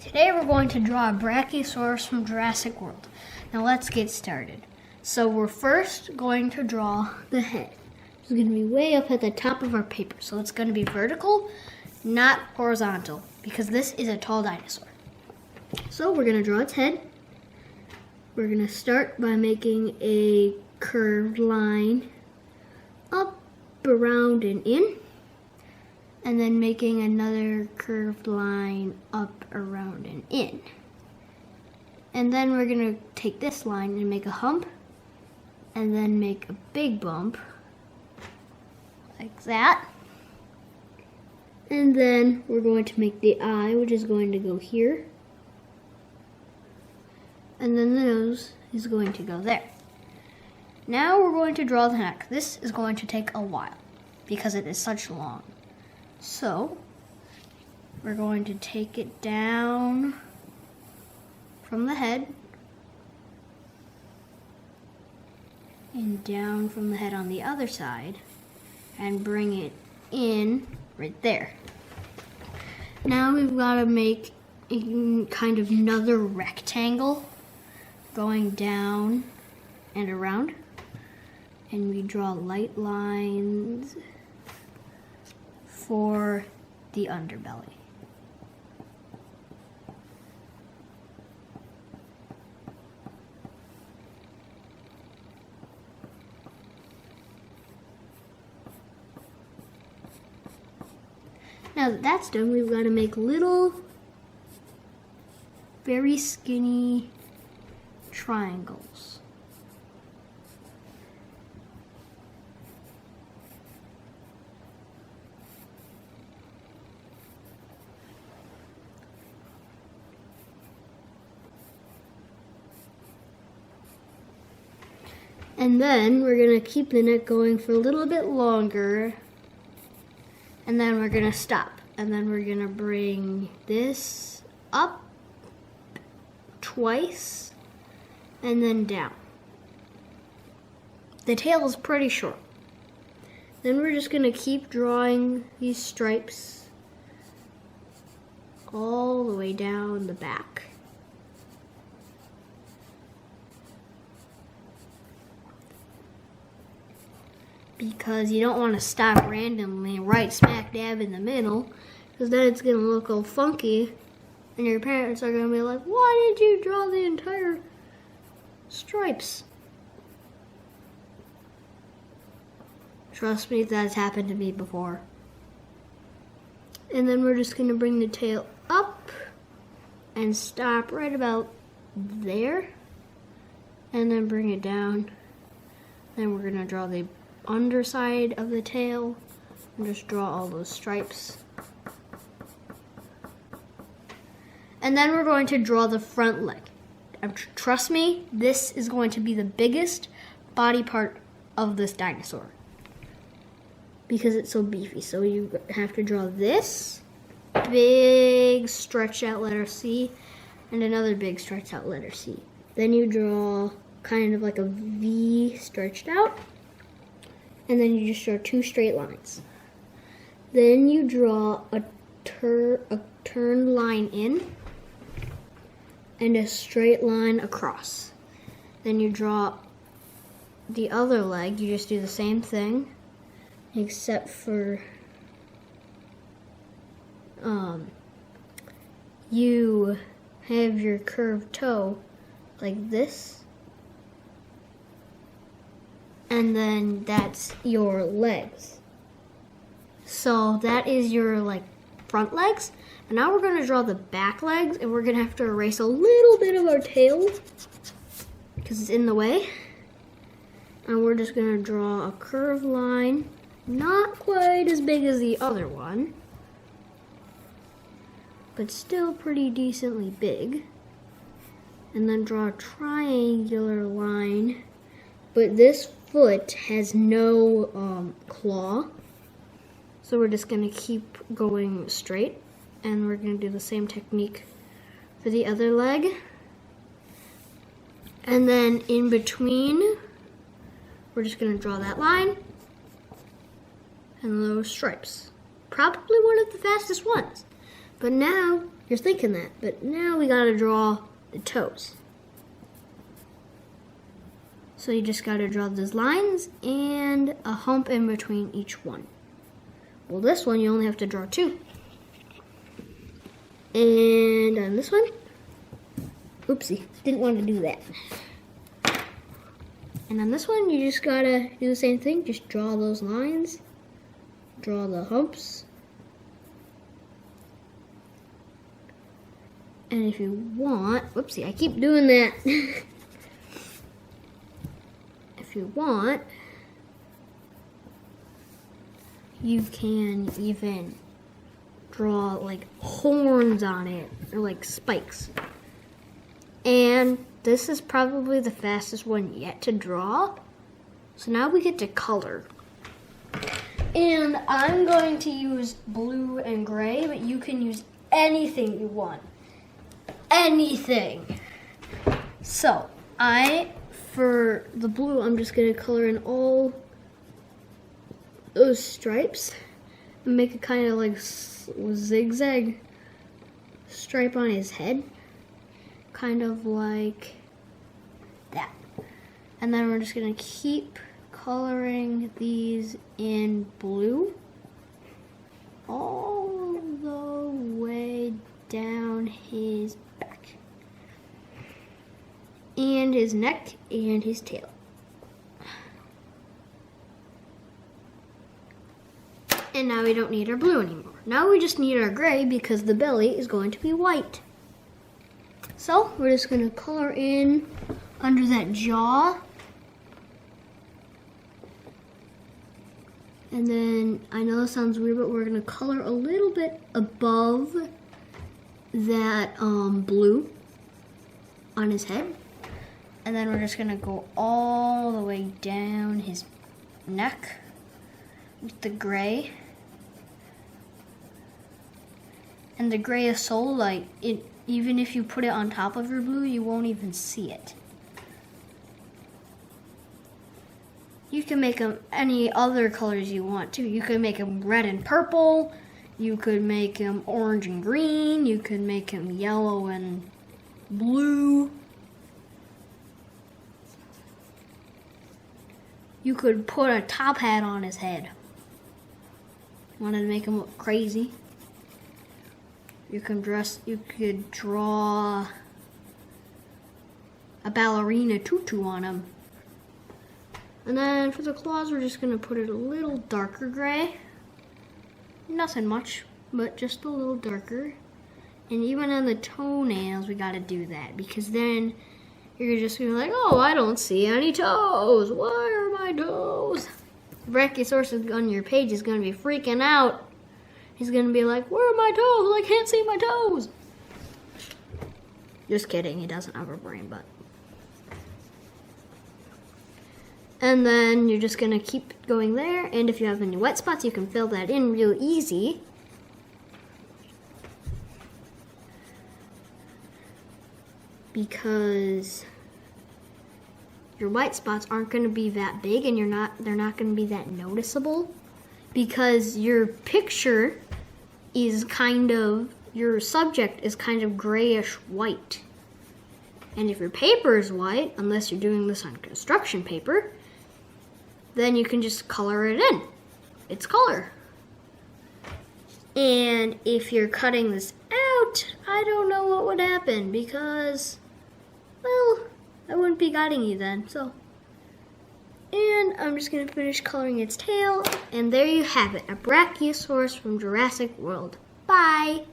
Today we're going to draw a Brachiosaurus from Jurassic World. Now let's get started. So we're first going to draw the head. It's going to be way up at the top of our paper. So it's going to be vertical, not horizontal, because this is a tall dinosaur. So we're going to draw its head. We're going to start by making a curved line up, around, and in. And then making another curved line up, around, and in. And then we're going to take this line and make a hump, and then make a big bump, like that. And then we're going to make the eye, which is going to go here. And then the nose is going to go there. Now we're going to draw the neck. This is going to take a while, because it is such long. So, we're going to take it down from the head and down from the head on the other side and bring it in right there. Now we've got to make a kind of another rectangle going down and around, and we draw light lines for the underbelly. Now that that's done, we've got to make little, very skinny triangles. And then we're going to keep the neck going for a little bit longer. And then we're going to stop. And then we're going to bring this up twice and then down. The tail is pretty short. Then we're just going to keep drawing these stripes all the way down the back. Because you don't want to stop randomly right smack dab in the middle, because then it's going to look all funky, and your parents are going to be like, why did you draw the entire stripes? Trust me, that's happened to me before. And then we're just going to bring the tail up and stop right about there, and then bring it down. Then we're going to draw the underside of the tail and just draw all those stripes. And then we're going to draw the front leg. Trust me, this is going to be the biggest body part of this dinosaur because it's so beefy. So you have to draw this big stretched out letter C and another big stretched out letter C. Then you draw kind of like a V stretched out. And then you just draw two straight lines. Then you draw a turned line in and a straight line across. Then you draw the other leg. You just do the same thing, except for you have your curved toe like this. And then that's your legs. So that is your front legs. And now we're going to draw the back legs, and we're going to have to erase a little bit of our tail because it's in the way. And we're just going to draw a curved line, not quite as big as the other one, but still pretty decently big. And then draw a triangular line, but this foot has no claw, so we're just going to keep going straight, and we're going to do the same technique for the other leg. And then in between, we're just going to draw that line and those stripes. Probably one of the fastest ones. But now, you're thinking that, but now we gotta draw the toes. So you just gotta draw those lines and a hump in between each one. Well, this one you only have to draw 2. And on this one, oopsie, didn't want to do that. And on this one, you just gotta do the same thing. Just draw those lines, draw the humps. And if you want, whoopsie, I keep doing that. If you want, you can even draw like horns on it or like spikes. And this is probably the fastest one yet to draw. So now we get to color. And I'm going to use blue and gray, but you can use anything you want. Anything. So for the blue, I'm just gonna color in all those stripes and make a kind of like zigzag stripe on his head. Kind of like that. And then we're just gonna keep coloring these in blue all the way down his back and his neck and his tail. And now we don't need our blue anymore. Now we just need our gray because the belly is going to be white. So we're just going to color in under that jaw. And then, I know this sounds weird, but we're going to color a little bit above that blue on his head. And then we're just going to go all the way down his neck with the gray. And the gray is so light, even if you put it on top of your blue, you won't even see it. You can make them any other colors you want too. You could make them red and purple. You could make them orange and green. You could make them yellow and blue. You could put a top hat on his head. Wanted to make him look crazy. You could draw a ballerina tutu on him. And then for the claws, we're just gonna put it a little darker gray. Nothing much, but just a little darker. And even on the toenails, we gotta do that because then you're just gonna be like, oh, I don't see any toes. Where are my toes? Brachiosaurus on your page is gonna be freaking out. He's gonna be like, where are my toes? I can't see my toes. Just kidding, he doesn't have a brain, but. And then you're just gonna keep going there, and if you have any wet spots, you can fill that in real easy. Because your white spots aren't gonna be that big and they're not gonna be that noticeable. Because your picture is your subject is kind of grayish white. And if your paper is white, unless you're doing this on construction paper, then you can just color it in. It's color. And if you're cutting this out, I don't know what would happen because, well, I wouldn't be guiding you then, so. And I'm just gonna finish coloring its tail, and there you have it, a Brachiosaurus from Jurassic World. Bye!